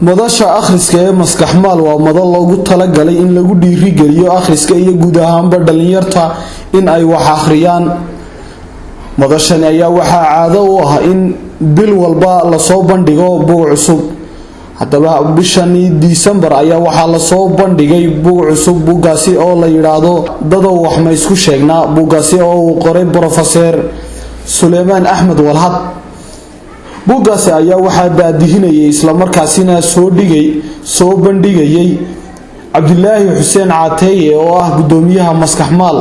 madasha akhriska ee maskaxmaal waa madal loogu talagalay in lagu dhiirigeliyo akhriska iyo guud ahaanba dhalinyarta in ay wax akhriyaan. madashan ayaa waxaa caado u ah in bil walba la soo bandhigo buug cusub. haddaba bishani December ayaa waxaa la soo bandhigay buug cusub, buugaasi oo la yiraahdo Dadow wax ma isku sheegnaa, buugaasi oo uu qoray Professor Sulaymaan Axmed Walhad. buugaasi ayaa waxaa daadihinayay isla markaasina soo bandhigayay Cabdilaahi Xuseen Caateeye oo ah gudoomiyaha Maskaxmaal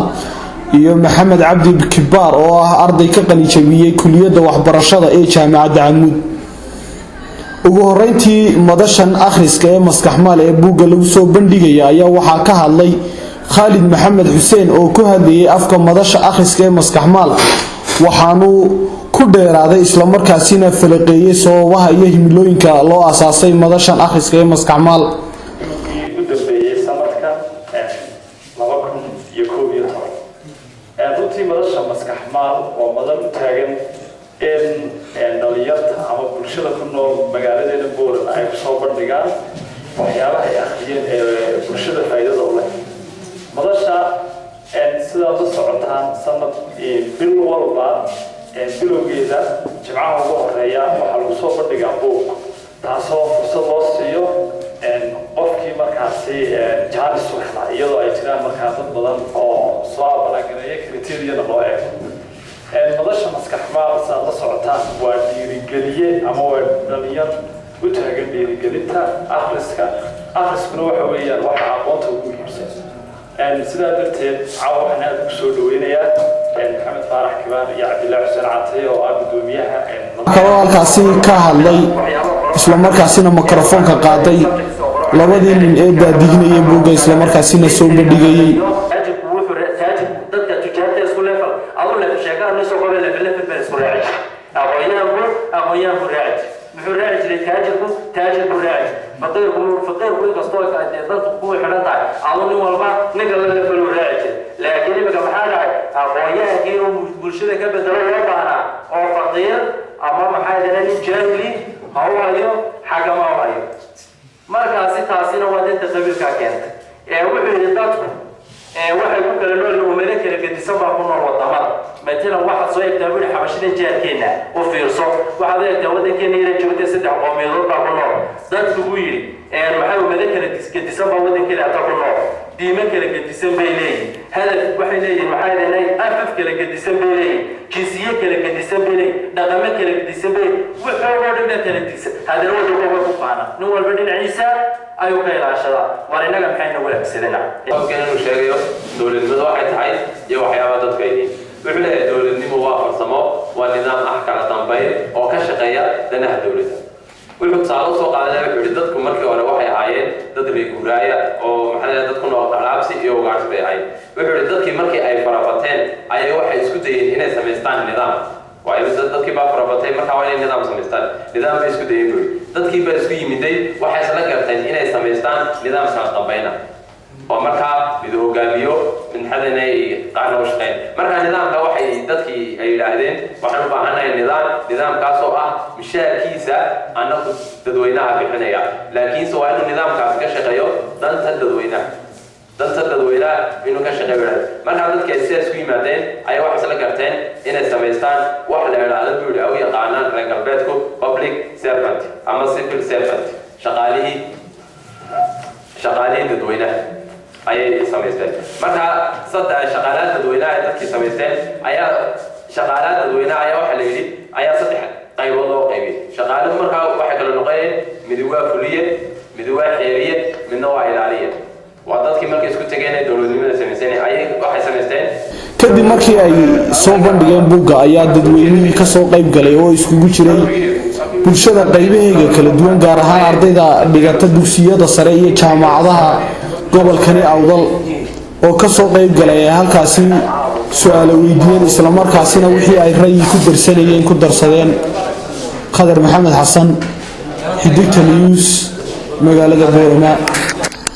iyo Maxamed Cabdi Kibaar oo ah arday ka qalinjabiyay kulliyadda waxbarashada ee Jaamacadda Camuud. ugu horeyntii madashan akhriska ee Maskaxmaal ee buugga lagu soo bandhigay ayaa waxaa ka hadlay Khalid Maxamed Xuseen oo ku hadlayay afka madasha akhriska ee Maskaxmaal, waxaanu ku dheeraaday isla markaasina falaqeeyay sababaha iyo himilooyinka loo aasaasay madashan akhriska ee Maskaxmaal. madasha Maskaxmaal oo madal u taagan in dhalinyarta ama bulshada ku nool magaaladeena Boorama ay ku soo bandhigaan waxyaabaha ay akhriyeen ee bulshada faa'iidada u leh. madasha sida la socotaan sanad bil walba bilowgeeda jimcaha ugu horeeya waxaa lagu soo bandhigaa buug, taasoo fursad loo siiyo qofkii markaasi jaanis u helaa, iyadoo ay jiraan markaa dad badan oo soo abaalgareeya kriteeriyada loo eego. madasha Maskaxmaal saa la socotaan waa dhiirigeliye ama waa dhalinyar u taagan dhiirigelinta akhriskuna waxa weeyaan waxa aqoonta ugu muhiimsan. sidaa darteed caawa waxaan aad ugu soo dhaweynayaa Maxamed Faarax Kibaar iyo Cabdilaahi Xuseen Caateeye oo ah gudoomiyaha halkaasi ka hadlay isla markaasina mikrofoonka qaaday labadii nin ee daadihinayay buugga isla markaasina soo bandhigayay. فقير كل قصتك ضد قوي حرتها أظن والله نقل لنا في الوراثة لكن يبقى محاجة أخويا كيلو برشلة كبد ربعنا أو فقير أمام حاجة لاني جاهلي هو أيوه حاجة ما هو أيوه ما كاسي تاسينا وادين تقبل كأنت وحي لذاتكم واحد يقول لنا الأمريكا اللي قد يسمى كنا الوطمان مثلا واحد صايب تقولي حبشين جال كنا وفي صوت واحد يتودى كنا يرجع وتسدع قومي ضرب كنا ذات كويري المحل الملكة اللي قد يسمى ودين كنا أتقنا ديمك اللي قد يسمى لي هذا واحد لي المحل اللي أفف اللي قد يسمى لي جنسية اللي قد يسمى لي نغمك اللي قد يسمى وحوار اللي قد يسمى هذا هو الجواب فقانا نور بدين عيسى أيوة كلا عشرة ورينا لم حين ولا بسدنا. كنا نشارك دول المدواحد حي يوحي عبادة كيدين. وحنا دول النمو وافر سماء والنظام أحكام تنبيه أو كشقية لنها دولته. ويحط صاروا سوق على عددكم مركب ولا واحد عين ضد الجوراية أو محل ضدكم على عبسي يو قاعد بعين. ويحط ضدك مركب أي فرابتين أي واحد يسكت هنا سمستان النظام. وأي ضدك بقى فرابتين مركب وين النظام سمستان نظام يسكت يدوي. ضدك بسكوي مدي واحد سلكرتين هنا سمستان نظام سمستان ومركب بدو قابيو من حدا ناي قاعنا وشقين مركب النظام كواحد ضدك أي العادين وحنا بعنا نظام كاسو مشاء كيسة أنا كنت تدوينها في حنايا لكن سواء النظام كاس كشقيو دان تدوينها إنه كشقيو مركب ضدك أساس في مدين أي واحد سلكرتين هنا سمستان واحد على البيول أو يقعنا رجال بيتكو public servant أما civil servant شغالين تدوينها أي سمستان مركب صدق شغالات تدوينها ضدك سمستان أي شغالات تدوينها أي واحد اللي أي صدق قيب والله قيبي شغالات مركب واحد كله نقين مدواه فلية مدواه حيرية من نوع إدارية وعدد كم مركز كنت جاينا دولة سمستان أي واحد سمستان kadib markii ay soo bandhigeen buugga ayaa dadweynuhu ka soo qayb galay oo iskugu jiray bulshada qaybaheega kala duwan gaar ahaan ardayda dhigata dugsiyada sare iyo jaamacadaha gobolkani Awdal oo ka soo qayb galay halkaasi su'aalo weydiiyeen isla markaasina wixii ay ra'yi ku darsanayeen ku darsadeen. Qadar Maxamed Xasan, Xidigta News, magaalada Boorama.